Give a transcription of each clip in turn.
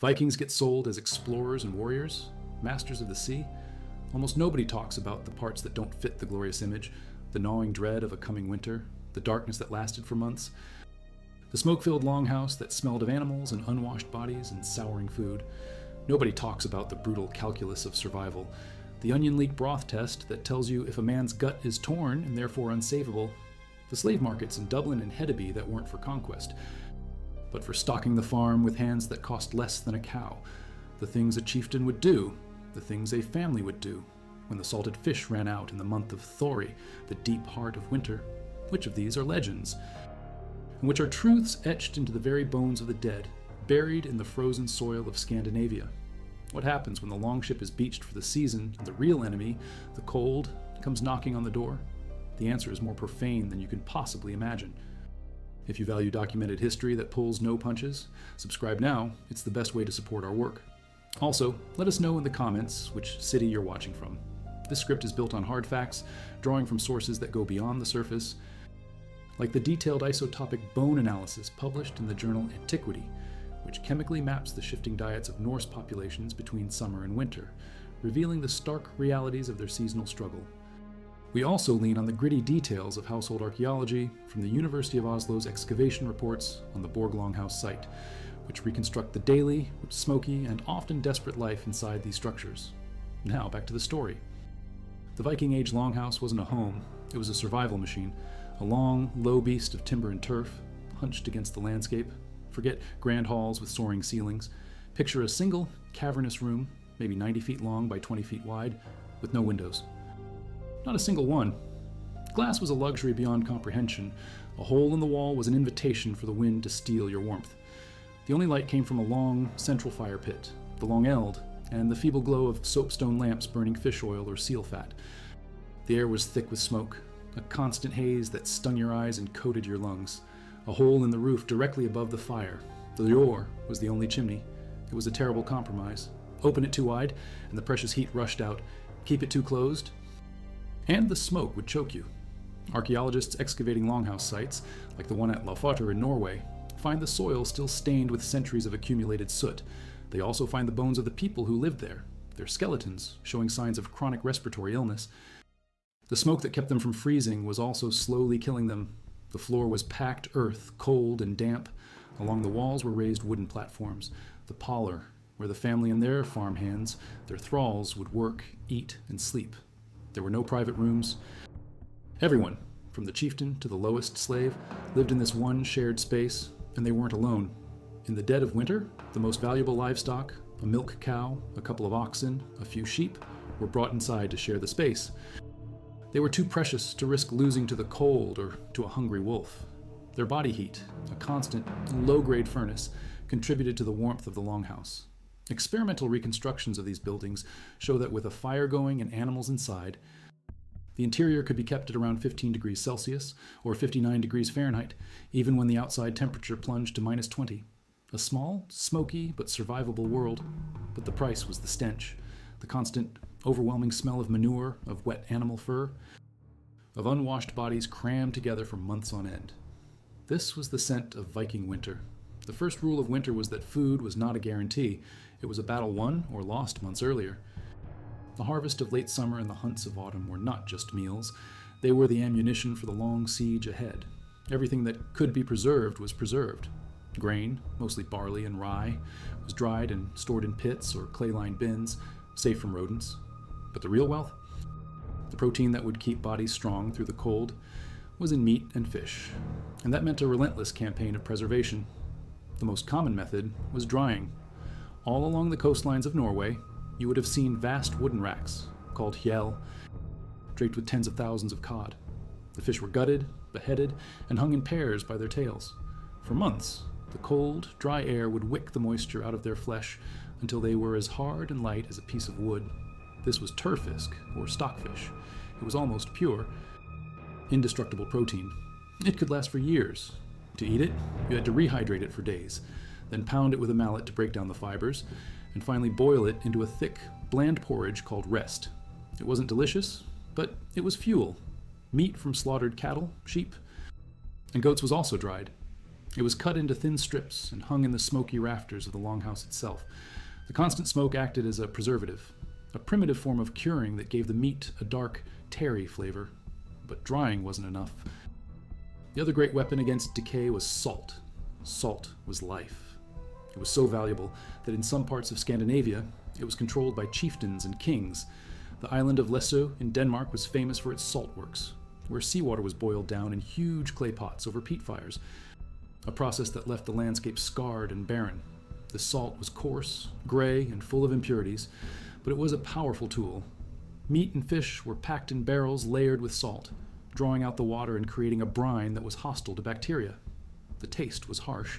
Vikings get sold as explorers and warriors, masters of the sea. Almost nobody talks about the parts that don't fit the glorious image, the gnawing dread of a coming winter, the darkness that lasted for months, the smoke-filled longhouse that smelled of animals and unwashed bodies and souring food. Nobody talks about the brutal calculus of survival, the onion leek broth test that tells you if a man's gut is torn and therefore unsavable, the slave markets in Dublin and Hedeby that weren't for conquest, but for stocking the farm with hands that cost less than a cow, the things a chieftain would do, the things a family would do, when the salted fish ran out in the month of Thori, the deep heart of winter. Which of these are legends? And which are truths etched into the very bones of the dead, buried in the frozen soil of Scandinavia? What happens when the longship is beached for the season and the real enemy, the cold, comes knocking on the door? The answer is more profane than you can possibly imagine. If you value documented history that pulls no punches, subscribe now. It's the best way to support our work. Also, let us know in the comments which city you're watching from. This script is built on hard facts, drawing from sources that go beyond the surface, like the detailed isotopic bone analysis published in the journal Antiquity, which chemically maps the shifting diets of Norse populations between summer and winter, revealing the stark realities of their seasonal struggle. We also lean on the gritty details of household archaeology from the University of Oslo's excavation reports on the Borg Longhouse site, which reconstruct the daily, smoky, and often desperate life inside these structures. Now, back to the story. The Viking Age longhouse wasn't a home, it was a survival machine, a long, low beast of timber and turf, hunched against the landscape. Forget grand halls with soaring ceilings. Picture a single, cavernous room, maybe 90 feet long by 20 feet wide, with no windows. Not a single one. Glass was a luxury beyond comprehension. A hole in the wall was an invitation for the wind to steal your warmth. The only light came from a long, central fire pit, the long eld, and the feeble glow of soapstone lamps burning fish oil or seal fat. The air was thick with smoke, a constant haze that stung your eyes and coated your lungs. A hole in the roof directly above the fire. The door was the only chimney. It was a terrible compromise. Open it too wide, and the precious heat rushed out. Keep it too closed, and the smoke would choke you. Archaeologists excavating longhouse sites, like the one at Lofoter in Norway, find the soil still stained with centuries of accumulated soot. They also find the bones of the people who lived there, their skeletons showing signs of chronic respiratory illness. The smoke that kept them from freezing was also slowly killing them. The floor was packed earth, cold and damp. Along the walls were raised wooden platforms, the parlor, where the family and their farm hands, their thralls, would work, eat, and sleep. There were no private rooms. Everyone, from the chieftain to the lowest slave, lived in this one shared space, and they weren't alone. In the dead of winter, the most valuable livestock, a milk cow, a couple of oxen, a few sheep, were brought inside to share the space. They were too precious to risk losing to the cold or to a hungry wolf. Their body heat, a constant, low-grade furnace, contributed to the warmth of the longhouse. Experimental reconstructions of these buildings show that with a fire going and animals inside, the interior could be kept at around 15 degrees Celsius or 59 degrees Fahrenheit, even when the outside temperature plunged to -20. A small, smoky, but survivable world, but the price was the stench, the constant, overwhelming smell of manure, of wet animal fur, of unwashed bodies crammed together for months on end. This was the scent of Viking winter. The first rule of winter was that food was not a guarantee. It was a battle won or lost months earlier. The harvest of late summer and the hunts of autumn were not just meals. They were the ammunition for the long siege ahead. Everything that could be preserved was preserved. Grain, mostly barley and rye, was dried and stored in pits or clay-lined bins, safe from rodents. But the real wealth, the protein that would keep bodies strong through the cold, was in meat and fish. And that meant a relentless campaign of preservation. The most common method was drying. All along the coastlines of Norway, you would have seen vast wooden racks, called hjell, draped with tens of thousands of cod. The fish were gutted, beheaded, and hung in pairs by their tails. For months, the cold, dry air would wick the moisture out of their flesh until they were as hard and light as a piece of wood. This was turfisk, or stockfish. It was almost pure, indestructible protein. It could last for years. To eat it, you had to rehydrate it for days, then pound it with a mallet to break down the fibers, and finally boil it into a thick, bland porridge called rest. It wasn't delicious, but it was fuel. Meat from slaughtered cattle, sheep, and goats was also dried. It was cut into thin strips and hung in the smoky rafters of the Longhouse itself. The constant smoke acted as a preservative, a primitive form of curing that gave the meat a dark, tarry flavor. But drying wasn't enough. The other great weapon against decay was salt. Salt was life. It was so valuable that in some parts of Scandinavia, it was controlled by chieftains and kings. The island of Læsø in Denmark was famous for its salt works, where seawater was boiled down in huge clay pots over peat fires, a process that left the landscape scarred and barren. The salt was coarse, gray, and full of impurities, but it was a powerful tool. Meat and fish were packed in barrels layered with salt, drawing out the water and creating a brine that was hostile to bacteria. The taste was harsh,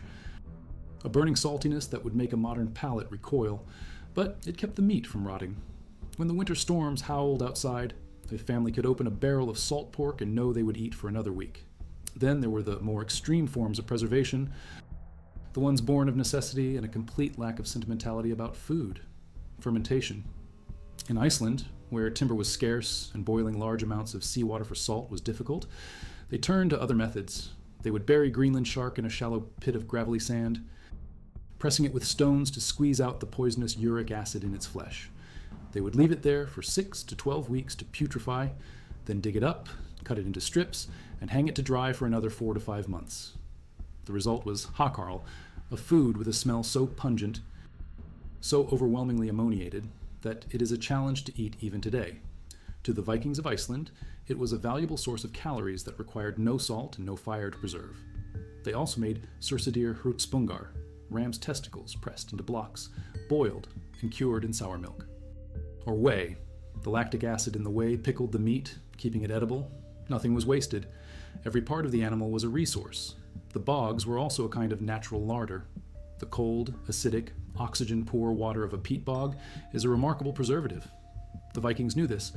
a burning saltiness that would make a modern palate recoil, but it kept the meat from rotting. When the winter storms howled outside, a family could open a barrel of salt pork and know they would eat for another week. Then there were the more extreme forms of preservation, the ones born of necessity and a complete lack of sentimentality about food: fermentation. In Iceland, where timber was scarce and boiling large amounts of seawater for salt was difficult, they turned to other methods. They would bury Greenland shark in a shallow pit of gravelly sand, pressing it with stones to squeeze out the poisonous uric acid in its flesh. They would leave it there for 6 to 12 weeks to putrefy, then dig it up, cut it into strips, and hang it to dry for another 4 to 5 months. The result was hakarl, a food with a smell so pungent, so overwhelmingly ammoniated, that it is a challenge to eat even today. To the Vikings of Iceland, it was a valuable source of calories that required no salt and no fire to preserve. They also made sursadir hrutspungar, ram's testicles pressed into blocks, boiled and cured in sour milk. Or whey. The lactic acid in the whey pickled the meat, keeping it edible. Nothing was wasted. Every part of the animal was a resource. The bogs were also a kind of natural larder. The cold, acidic, oxygen-poor water of a peat bog is a remarkable preservative. The Vikings knew this.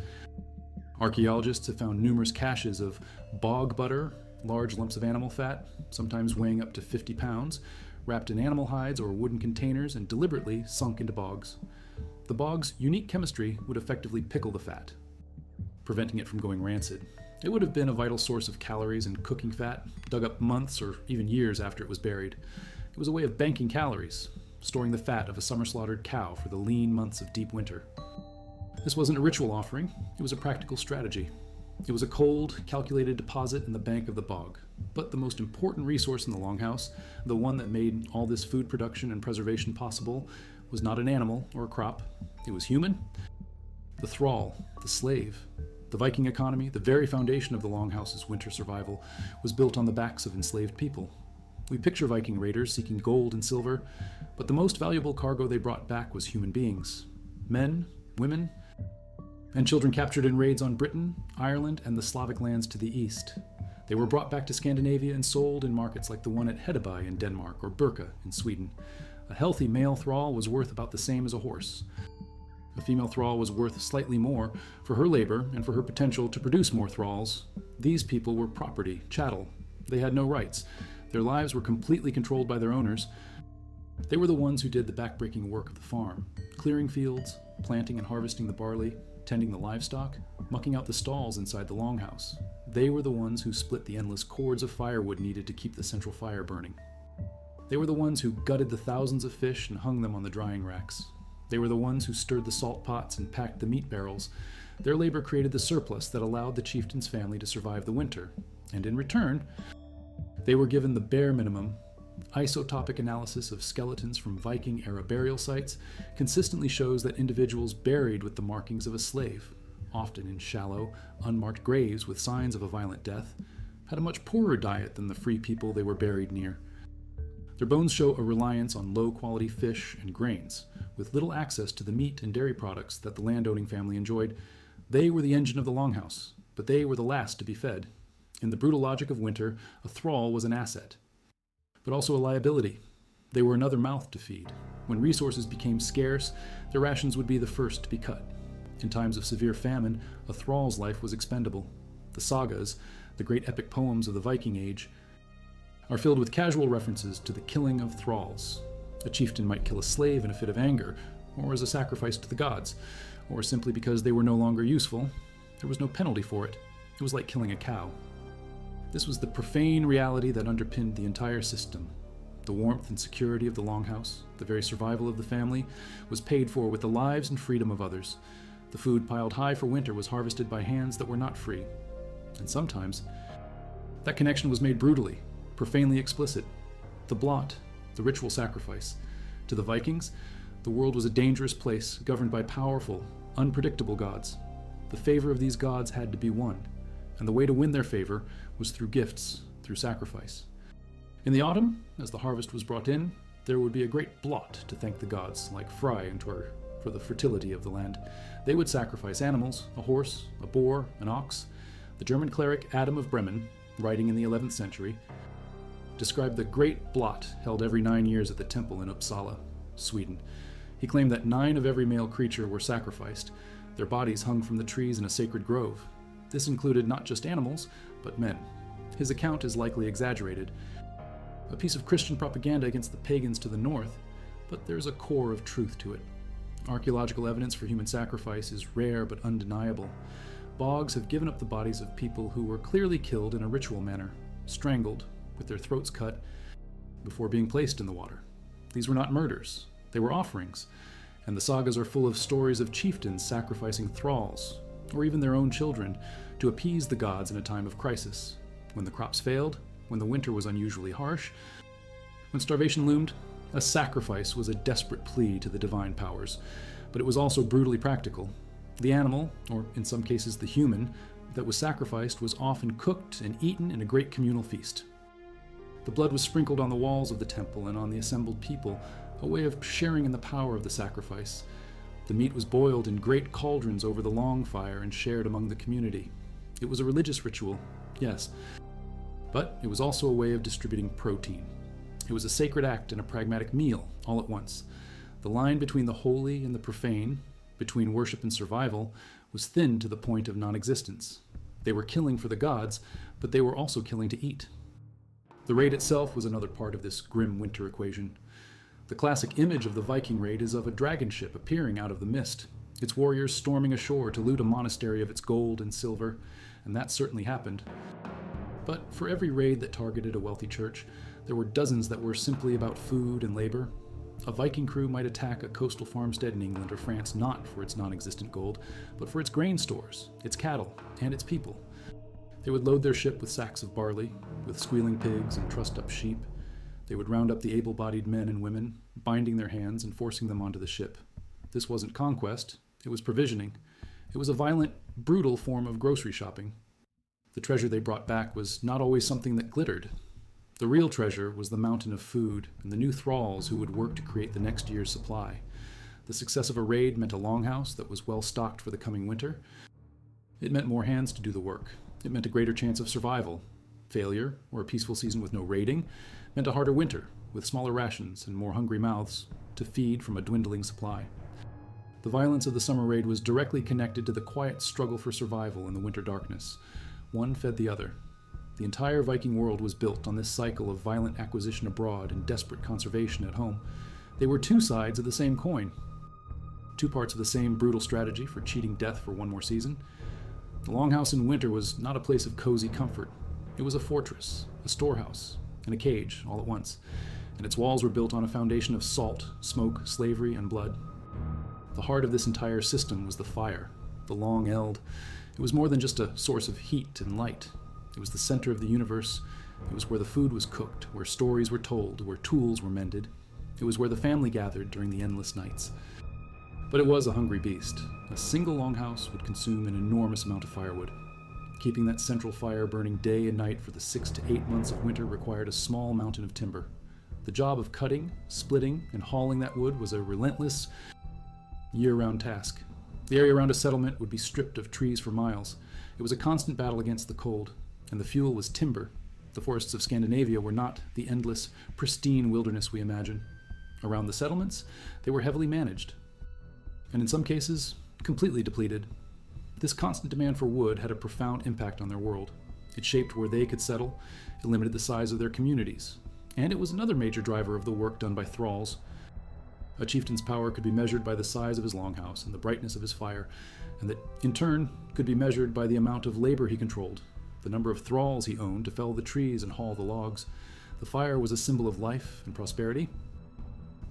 Archaeologists have found numerous caches of bog butter, large lumps of animal fat, sometimes weighing up to 50 pounds, wrapped in animal hides or wooden containers and deliberately sunk into bogs. The bog's unique chemistry would effectively pickle the fat, preventing it from going rancid. It would have been a vital source of calories and cooking fat, dug up months or even years after it was buried. It was a way of banking calories, storing the fat of a summer-slaughtered cow for the lean months of deep winter. This wasn't a ritual offering, it was a practical strategy. It was a cold, calculated deposit in the bank of the bog. But the most important resource in the Longhouse, the one that made all this food production and preservation possible, was not an animal or a crop. It was human. The thrall, the slave. The Viking economy, the very foundation of the Longhouse's winter survival, was built on the backs of enslaved people. We picture Viking raiders seeking gold and silver, but the most valuable cargo they brought back was human beings. Men, women, and children captured in raids on Britain, Ireland, and the Slavic lands to the east. They were brought back to Scandinavia and sold in markets like the one at Hedeby in Denmark or Birka in Sweden. A healthy male thrall was worth about the same as a horse. A female thrall was worth slightly more for her labor and for her potential to produce more thralls. These people were property, chattel. They had no rights. Their lives were completely controlled by their owners. They were the ones who did the backbreaking work of the farm, clearing fields, planting and harvesting the barley, tending the livestock, mucking out the stalls inside the Longhouse. They were the ones who split the endless cords of firewood needed to keep the central fire burning. They were the ones who gutted the thousands of fish and hung them on the drying racks. They were the ones who stirred the salt pots and packed the meat barrels. Their labor created the surplus that allowed the chieftain's family to survive the winter. And in return, they were given the bare minimum. Isotopic analysis of skeletons from Viking-era burial sites consistently shows that individuals buried with the markings of a slave, often in shallow, unmarked graves with signs of a violent death, had a much poorer diet than the free people they were buried near. Their bones show a reliance on low-quality fish and grains, with little access to the meat and dairy products that the landowning family enjoyed. They were the engine of the Longhouse, but they were the last to be fed. In the brutal logic of winter, a thrall was an asset, but also a liability. They were another mouth to feed. When resources became scarce, their rations would be the first to be cut. In times of severe famine, a thrall's life was expendable. The sagas, the great epic poems of the Viking Age, are filled with casual references to the killing of thralls. A chieftain might kill a slave in a fit of anger, or as a sacrifice to the gods, or simply because they were no longer useful. There was no penalty for it. It was like killing a cow. This was the profane reality that underpinned the entire system. The warmth and security of the Longhouse, the very survival of the family, was paid for with the lives and freedom of others. The food piled high for winter was harvested by hands that were not free. And sometimes, that connection was made brutally, profanely explicit. The blot, the ritual sacrifice. To the Vikings, the world was a dangerous place, governed by powerful, unpredictable gods. The favor of these gods had to be won, and the way to win their favor was through gifts, through sacrifice. In the autumn, as the harvest was brought in, there would be a great blot to thank the gods, like Frey and Tur, for the fertility of the land. They would sacrifice animals, a horse, a boar, an ox. The German cleric Adam of Bremen, writing in the 11th century, described the great blot held every 9 years at the temple in Uppsala, Sweden. He claimed that 9 of every male creature were sacrificed. Their bodies hung from the trees in a sacred grove. This included not just animals, but men. His account is likely exaggerated, a piece of Christian propaganda against the pagans to the north, but there's a core of truth to it. Archaeological evidence for human sacrifice is rare but undeniable. Bogs have given up the bodies of people who were clearly killed in a ritual manner, strangled, with their throats cut, before being placed in the water. These were not murders, they were offerings, and the sagas are full of stories of chieftains sacrificing thralls, or even their own children, to appease the gods in a time of crisis. When the crops failed, when the winter was unusually harsh, when starvation loomed, a sacrifice was a desperate plea to the divine powers, but it was also brutally practical. The animal, or in some cases the human, that was sacrificed was often cooked and eaten in a great communal feast. The blood was sprinkled on the walls of the temple and on the assembled people, a way of sharing in the power of the sacrifice. The meat was boiled in great cauldrons over the long fire and shared among the community. It was a religious ritual, yes, but it was also a way of distributing protein. It was a sacred act and a pragmatic meal, all at once. The line between the holy and the profane, between worship and survival, was thinned to the point of non-existence. They were killing for the gods, but they were also killing to eat. The raid itself was another part of this grim winter equation. The classic image of the Viking raid is of a dragon ship appearing out of the mist, its warriors storming ashore to loot a monastery of its gold and silver, and that certainly happened. But for every raid that targeted a wealthy church, there were dozens that were simply about food and labor. A Viking crew might attack a coastal farmstead in England or France not for its non-existent gold, but for its grain stores, its cattle, and its people. They would load their ship with sacks of barley, with squealing pigs and trussed-up sheep. They would round up the able-bodied men and women, binding their hands and forcing them onto the ship. This wasn't conquest, it was provisioning. It was a violent, brutal form of grocery shopping. The treasure they brought back was not always something that glittered. The real treasure was the mountain of food and the new thralls who would work to create the next year's supply. The success of a raid meant a longhouse that was well stocked for the coming winter. It meant more hands to do the work. It meant a greater chance of survival. Failure, or a peaceful season with no raiding, meant a harder winter, with smaller rations and more hungry mouths to feed from a dwindling supply. The violence of the summer raid was directly connected to the quiet struggle for survival in the winter darkness. One fed the other. The entire Viking world was built on this cycle of violent acquisition abroad and desperate conservation at home. They were two sides of the same coin. Two parts of the same brutal strategy for cheating death for one more season. The Longhouse in winter was not a place of cozy comfort. It was a fortress, a storehouse, and a cage all at once, and its walls were built on a foundation of salt, smoke, slavery, and blood. The heart of this entire system was the fire, the long eld. It was more than just a source of heat and light. It was the center of the universe. It was where the food was cooked, where stories were told, where tools were mended. It was where the family gathered during the endless nights. But it was a hungry beast. A single longhouse would consume an enormous amount of firewood. Keeping that central fire burning day and night for the 6 to 8 months of winter required a small mountain of timber. The job of cutting, splitting, and hauling that wood was a relentless, year-round task. The area around a settlement would be stripped of trees for miles. It was a constant battle against the cold, and the fuel was timber. The forests of Scandinavia were not the endless, pristine wilderness we imagine. Around the settlements, they were heavily managed, and in some cases, completely depleted. This constant demand for wood had a profound impact on their world. It shaped where they could settle, it limited the size of their communities, and it was another major driver of the work done by thralls. A chieftain's power could be measured by the size of his longhouse and the brightness of his fire, and that, in turn, could be measured by the amount of labor he controlled, the number of thralls he owned to fell the trees and haul the logs, The fire was a symbol of life and prosperity,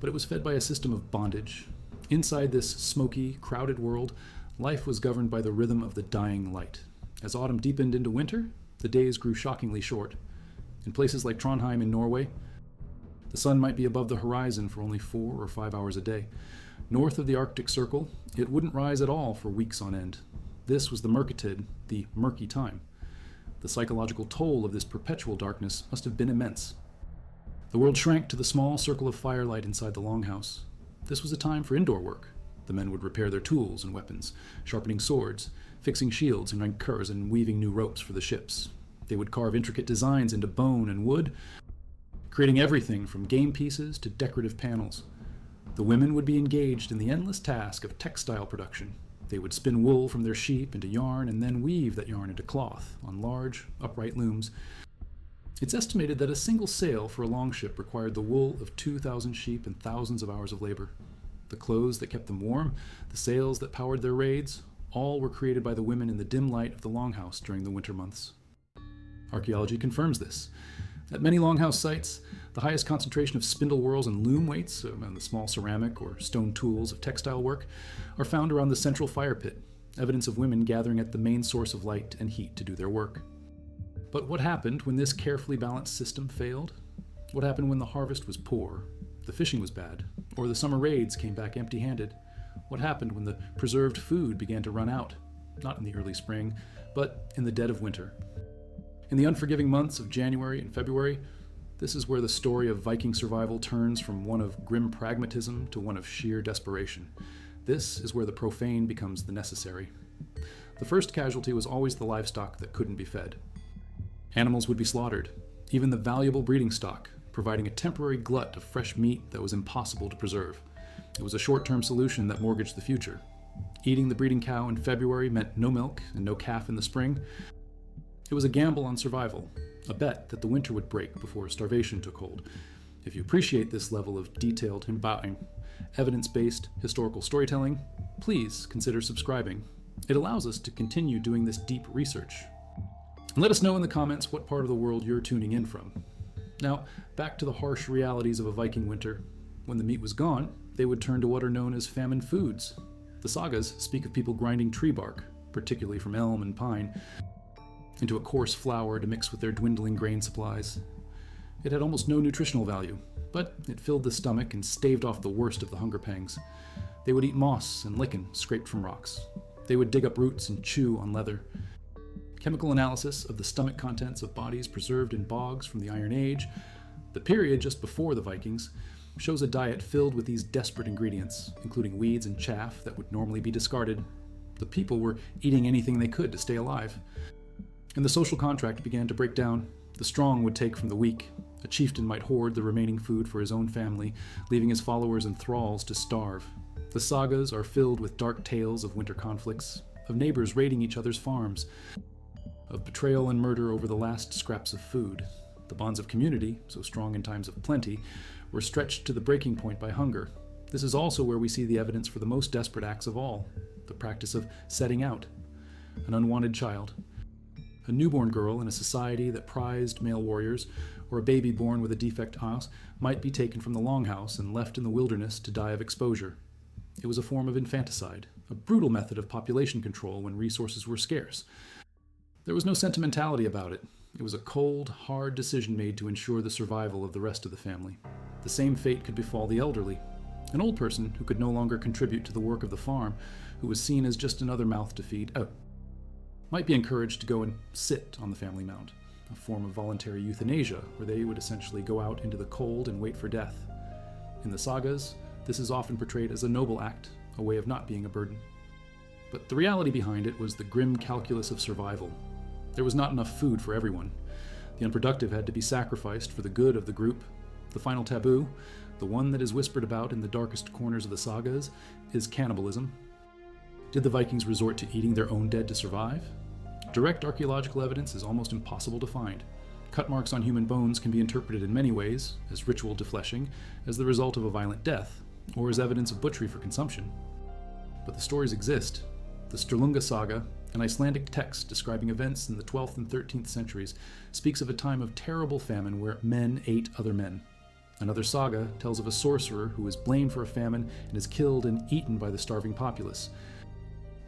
but it was fed by a system of bondage. Inside this smoky, crowded world, life was governed by the rhythm of the dying light. As autumn deepened into winter, the days grew shockingly short. In places like Trondheim in Norway, the sun might be above the horizon for only 4 or 5 hours a day. North of the Arctic Circle, it wouldn't rise at all for weeks on end. This was the murketid, the murky time. The psychological toll of this perpetual darkness must have been immense. The world shrank to the small circle of firelight inside the Longhouse. This was a time for indoor work. The men would repair their tools and weapons, sharpening swords, fixing shields and anchors, and weaving new ropes for the ships. They would carve intricate designs into bone and wood, creating everything from game pieces to decorative panels. The women would be engaged in the endless task of textile production. They would spin wool from their sheep into yarn and then weave that yarn into cloth on large, upright looms. It's estimated that a single sail for a longship required the wool of 2,000 sheep and thousands of hours of labor. The clothes that kept them warm, the sails that powered their raids, all were created by the women in the dim light of the Longhouse during the winter months. Archaeology confirms this. At many Longhouse sites, the highest concentration of spindle whorls and loom weights, and the small ceramic or stone tools of textile work, are found around the central fire pit, evidence of women gathering at the main source of light and heat to do their work. But what happened when this carefully balanced system failed? What happened when the harvest was poor, the fishing was bad, or the summer raids came back empty-handed? What happened when the preserved food began to run out? Not in the early spring, but in the dead of winter. In the unforgiving months of January and February, this is where the story of Viking survival turns from one of grim pragmatism to one of sheer desperation. This is where the profane becomes the necessary. The first casualty was always the livestock that couldn't be fed. Animals would be slaughtered, even the valuable breeding stock, providing a temporary glut of fresh meat that was impossible to preserve. It was a short-term solution that mortgaged the future. Eating the breeding cow in February meant no milk and no calf in the spring. It was a gamble on survival, a bet that the winter would break before starvation took hold. If you appreciate this level of detailed evidence-based historical storytelling, please consider subscribing. It allows us to continue doing this deep research. And let us know in the comments what part of the world you're tuning in from. Now, back to the harsh realities of a Viking winter. When the meat was gone, they would turn to what are known as famine foods. The sagas speak of people grinding tree bark, particularly from elm and pine, into a coarse flour to mix with their dwindling grain supplies. It had almost no nutritional value, but it filled the stomach and staved off the worst of the hunger pangs. They would eat moss and lichen scraped from rocks. They would dig up roots and chew on leather. Chemical analysis of the stomach contents of bodies preserved in bogs from the Iron Age, the period just before the Vikings, shows a diet filled with these desperate ingredients, including weeds and chaff that would normally be discarded. The people were eating anything they could to stay alive. And the social contract began to break down. The strong would take from the weak. A chieftain might hoard the remaining food for his own family, leaving his followers and thralls to starve. The sagas are filled with dark tales of winter conflicts, of neighbors raiding each other's farms, of betrayal and murder over the last scraps of food. The bonds of community, so strong in times of plenty, were stretched to the breaking point by hunger. This is also where we see the evidence for the most desperate acts of all, the practice of setting out. An unwanted child, a newborn girl in a society that prized male warriors, or a baby born with a defect house, might be taken from the Longhouse and left in the wilderness to die of exposure. It was a form of infanticide, a brutal method of population control when resources were scarce. There was no sentimentality about it. It was a cold, hard decision made to ensure the survival of the rest of the family. The same fate could befall the elderly, an old person who could no longer contribute to the work of the farm, who was seen as just another mouth to feed, might be encouraged to go and sit on the family mound, a form of voluntary euthanasia, where they would essentially go out into the cold and wait for death. In the sagas, this is often portrayed as a noble act, a way of not being a burden. But the reality behind it was the grim calculus of survival. There was not enough food for everyone. The unproductive had to be sacrificed for the good of the group. The final taboo, the one that is whispered about in the darkest corners of the sagas, is cannibalism. Did the Vikings resort to eating their own dead to survive? Direct archaeological evidence is almost impossible to find. Cut marks on human bones can be interpreted in many ways, as ritual defleshing, as the result of a violent death, or as evidence of butchery for consumption. But the stories exist. The Sturlunga saga, An Icelandic text describing events in the 12th and 13th centuries speaks of a time of terrible famine where men ate other men. Another saga tells of a sorcerer who is blamed for a famine and is killed and eaten by the starving populace.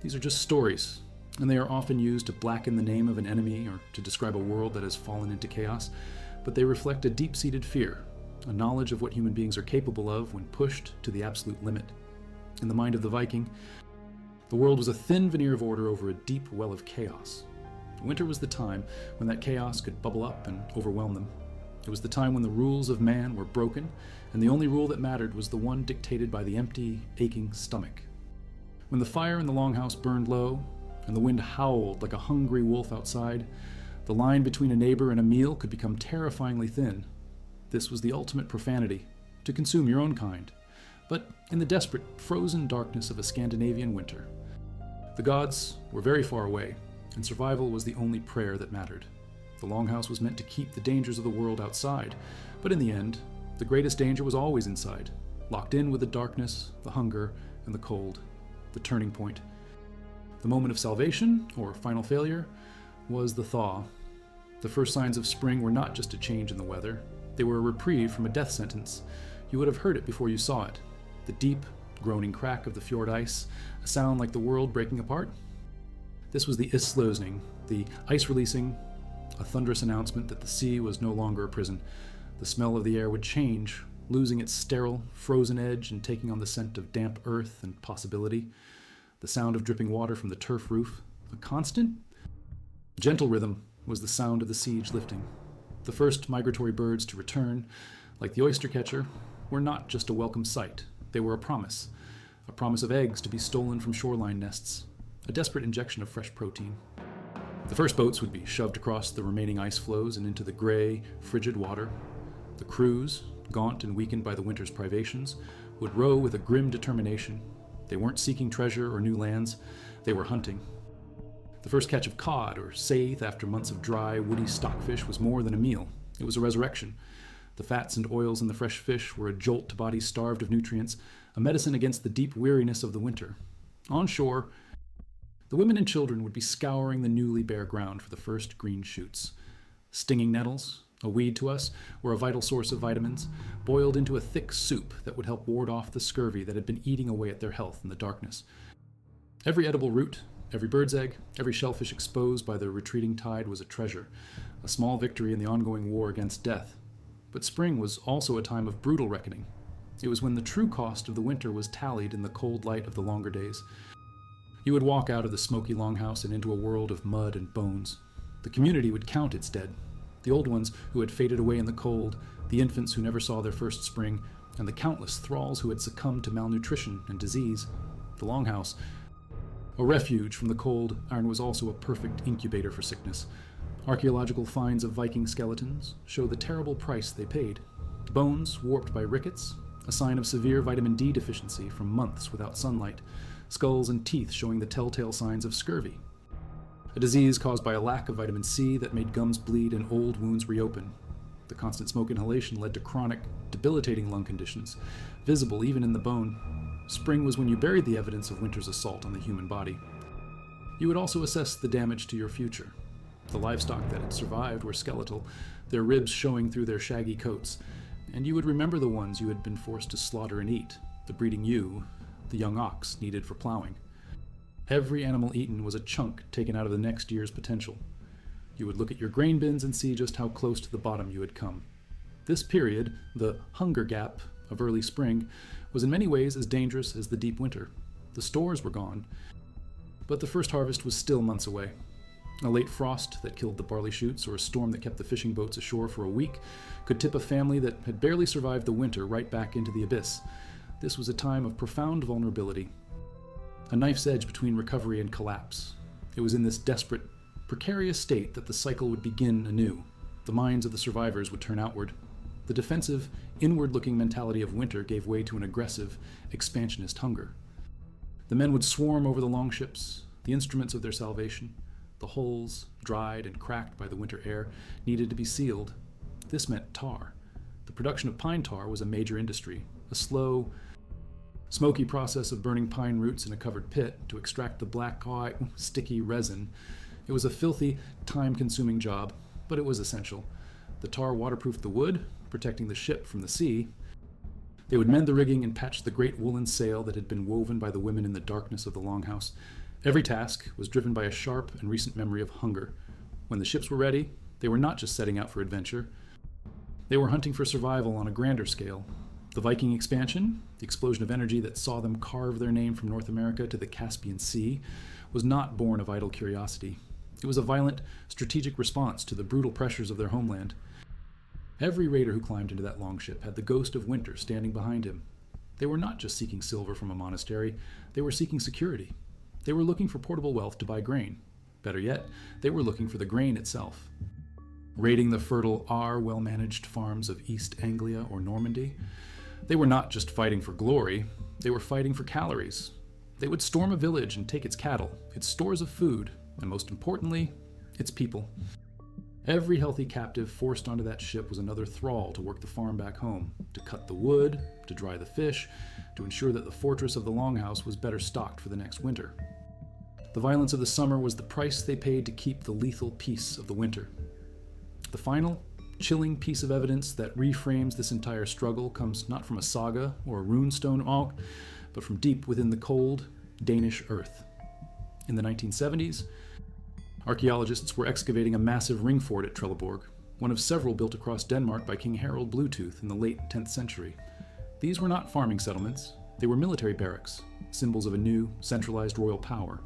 These are just stories, and they are often used to blacken the name of an enemy or to describe a world that has fallen into chaos, but they reflect a deep-seated fear, a knowledge of what human beings are capable of when pushed to the absolute limit. In the mind of the Viking, the world was a thin veneer of order over a deep well of chaos. Winter was the time when that chaos could bubble up and overwhelm them. It was the time when the rules of man were broken, and the only rule that mattered was the one dictated by the empty, aching stomach. When the fire in the Longhouse burned low, and the wind howled like a hungry wolf outside, the line between a neighbor and a meal could become terrifyingly thin. This was the ultimate profanity, to consume your own kind, but in the desperate, frozen darkness of a Scandinavian winter. The gods were very far away, and survival was the only prayer that mattered. The Longhouse was meant to keep the dangers of the world outside, but in the end, the greatest danger was always inside, locked in with the darkness, the hunger, and the cold, the turning point. The moment of salvation, or final failure, was the thaw. The first signs of spring were not just a change in the weather, they were a reprieve from a death sentence. You would have heard it before you saw it. The deep, groaning crack of the fjord ice, a sound like the world breaking apart. This was the isløsning, the ice releasing, a thunderous announcement that the sea was no longer a prison. The smell of the air would change, losing its sterile, frozen edge and taking on the scent of damp earth and possibility. The sound of dripping water from the turf roof, a constant, gentle rhythm, was the sound of the siege lifting. The first migratory birds to return, like the oyster catcher, were not just a welcome sight. They were a promise of eggs to be stolen from shoreline nests, a desperate injection of fresh protein. The first boats would be shoved across the remaining ice floes and into the gray, frigid water. The crews, gaunt and weakened by the winter's privations, would row with a grim determination. They weren't seeking treasure or new lands, they were hunting. The first catch of cod or saithe after months of dry, woody stockfish was more than a meal. It was a resurrection. The fats and oils in the fresh fish were a jolt to bodies starved of nutrients, a medicine against the deep weariness of the winter. On shore, the women and children would be scouring the newly bare ground for the first green shoots. Stinging nettles, a weed to us, were a vital source of vitamins, boiled into a thick soup that would help ward off the scurvy that had been eating away at their health in the darkness. Every edible root, every bird's egg, every shellfish exposed by the retreating tide was a treasure, a small victory in the ongoing war against death. But spring was also a time of brutal reckoning. It was when the true cost of the winter was tallied in the cold light of the longer days. You would walk out of the smoky Longhouse and into a world of mud and bones. The community would count its dead. The old ones who had faded away in the cold, the infants who never saw their first spring, and the countless thralls who had succumbed to malnutrition and disease. The Longhouse, a refuge from the cold, iron was also a perfect incubator for sickness. Archaeological finds of Viking skeletons show the terrible price they paid. Bones warped by rickets, a sign of severe vitamin D deficiency from months without sunlight. Skulls and teeth showing the telltale signs of scurvy. A disease caused by a lack of vitamin C that made gums bleed and old wounds reopen. The constant smoke inhalation led to chronic, debilitating lung conditions, visible even in the bone. Spring was when you buried the evidence of winter's assault on the human body. You would also assess the damage to your future. The livestock that had survived were skeletal, their ribs showing through their shaggy coats, and you would remember the ones you had been forced to slaughter and eat, the breeding ewe, the young ox needed for plowing. Every animal eaten was a chunk taken out of the next year's potential. You would look at your grain bins and see just how close to the bottom you had come. This period, the hunger gap of early spring, was in many ways as dangerous as the deep winter. The stores were gone, but the first harvest was still months away. A late frost that killed the barley shoots or a storm that kept the fishing boats ashore for a week could tip a family that had barely survived the winter right back into the abyss. This was a time of profound vulnerability, a knife's edge between recovery and collapse. It was in this desperate, precarious state that the cycle would begin anew. The minds of the survivors would turn outward. The defensive, inward-looking mentality of winter gave way to an aggressive, expansionist hunger. The men would swarm over the longships, the instruments of their salvation. The hulls, dried and cracked by the winter air, needed to be sealed. This meant tar. The production of pine tar was a major industry, a slow, smoky process of burning pine roots in a covered pit to extract the black, sticky resin. It was a filthy, time-consuming job, but it was essential. The tar waterproofed the wood, protecting the ship from the sea. They would mend the rigging and patch the great woolen sail that had been woven by the women in the darkness of the Longhouse. Every task was driven by a sharp and recent memory of hunger. When the ships were ready, they were not just setting out for adventure. They were hunting for survival on a grander scale. The Viking expansion, the explosion of energy that saw them carve their name from North America to the Caspian Sea, was not born of idle curiosity. It was a violent, strategic response to the brutal pressures of their homeland. Every raider who climbed into that longship had the ghost of winter standing behind him. They were not just seeking silver from a monastery, they were seeking security. They were looking for portable wealth to buy grain. Better yet, they were looking for the grain itself. Raiding the fertile well-managed farms of East Anglia or Normandy, they were not just fighting for glory, they were fighting for calories. They would storm a village and take its cattle, its stores of food, and most importantly, its people. Every healthy captive forced onto that ship was another thrall to work the farm back home, to cut the wood, to dry the fish, to ensure that the fortress of the Longhouse was better stocked for the next winter. The violence of the summer was the price they paid to keep the lethal peace of the winter. The final, chilling piece of evidence that reframes this entire struggle comes not from a saga or a runestone, but from deep within the cold, Danish earth. In the 1970s, archaeologists were excavating a massive ring fort at Trelleborg, one of several built across Denmark by King Harald Bluetooth in the late 10th century. These were not farming settlements, they were military barracks, symbols of a new, centralized royal power.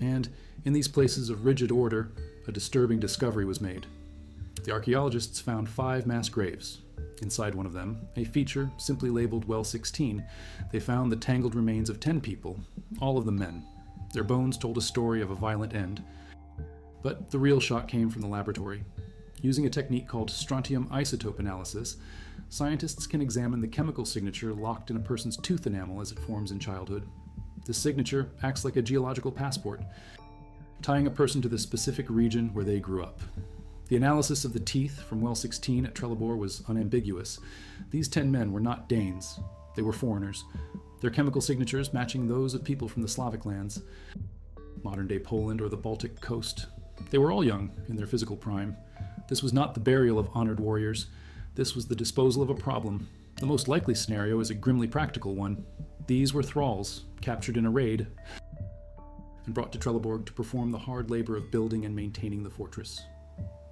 And in these places of rigid order, a disturbing discovery was made. The archaeologists found 5 mass graves. Inside one of them, a feature simply labeled Well 16, they found the tangled remains of 10 people, all of them men. Their bones told a story of a violent end. But the real shock came from the laboratory. Using a technique called strontium isotope analysis, scientists can examine the chemical signature locked in a person's tooth enamel as it forms in childhood. This signature acts like a geological passport, tying a person to the specific region where they grew up. The analysis of the teeth from Well 16 at Trelleborg was unambiguous. These 10 men were not Danes. They were foreigners, their chemical signatures matching those of people from the Slavic lands, modern-day Poland or the Baltic coast. They were all young, in their physical prime. This was not the burial of honored warriors. This was the disposal of a problem. The most likely scenario is a grimly practical one. These were thralls, captured in a raid, and brought to Trelleborg to perform the hard labor of building and maintaining the fortress.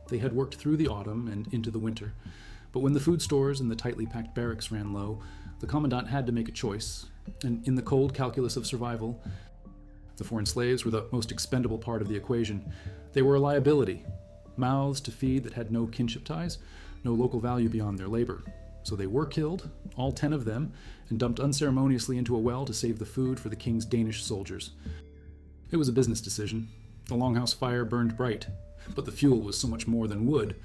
They had worked through the autumn and into the winter, but when the food stores and the tightly packed barracks ran low, the commandant had to make a choice, and in the cold calculus of survival, the foreign slaves were the most expendable part of the equation. They were a liability, mouths to feed that had no kinship ties, no local value beyond their labor. So they were killed, all 10 of them, and dumped unceremoniously into a well to save the food for the king's Danish soldiers. It was a business decision. The Longhouse fire burned bright, but the fuel was so much more than wood.